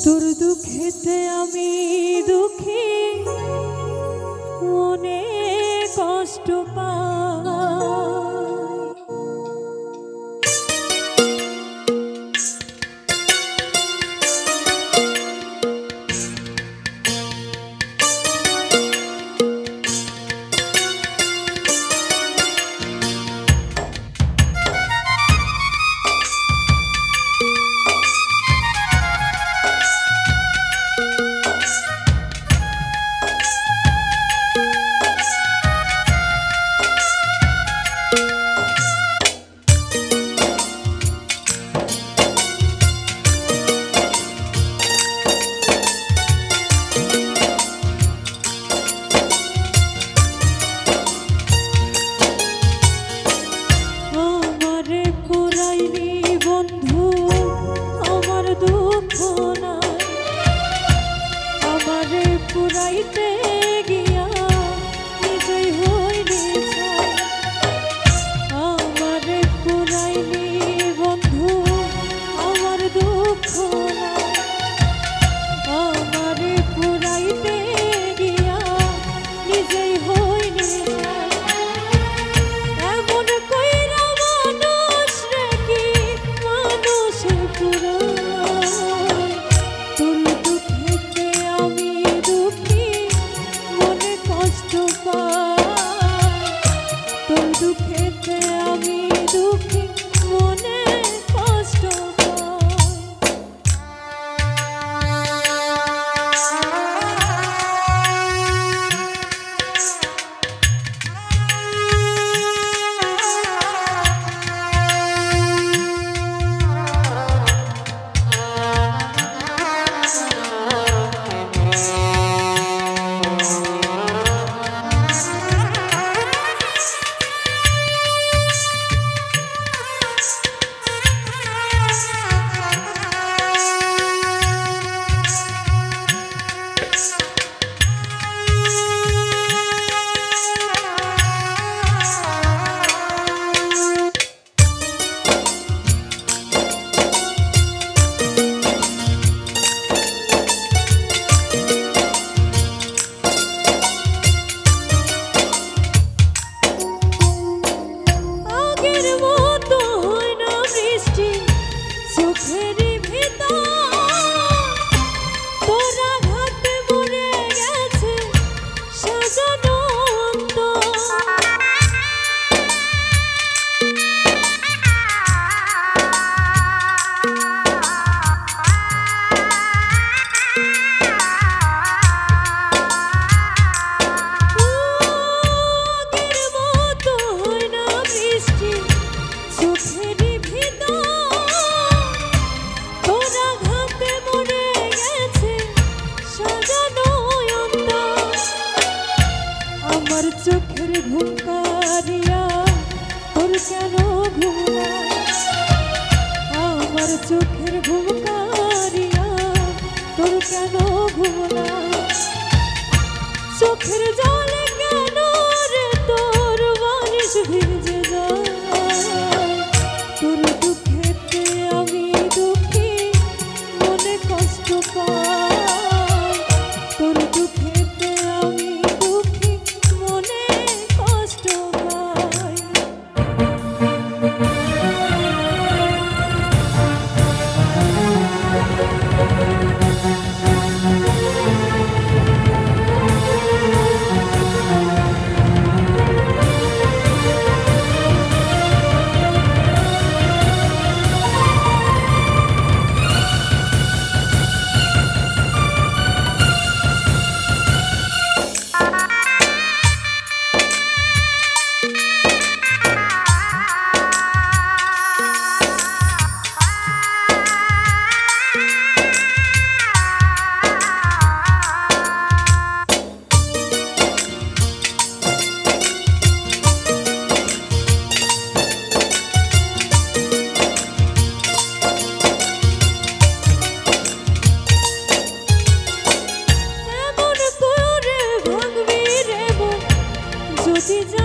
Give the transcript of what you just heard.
তোর দুঃখেতে আমি দুঃখী মনে কষ্ট পাই। পুরাইতে গিয়া নিজেই হইনি ছাই, আমারে পুরাইনি বন্ধু আমার দুঃখ নাই, আমারে পুরাইতে গিয়া নিজেই হইনি ছাই। এমন কইরা মানুষ রে কি মানুষে পুরাই, তোর দুঃখেতে আমি দুঃখী মনে কষ্ট পাই, তোর দুঃখেতে আমি দুঃখী মনে কষ্ট চোখের ঘুম কারিয়া তোর কেন ঘুম নাই, আমার চোখের ঘুম কারিয়া তোর কেন ঘুম নাই, চোখের জলে কেন রে তোর বালিশ ভিজে যায়, তোর দুঃখেতে আমি দুঃখী মনে কষ্ট পাই, তোর দুঃখেতে আমি দুঃখী মনে কষ্ট পাই। ভিজা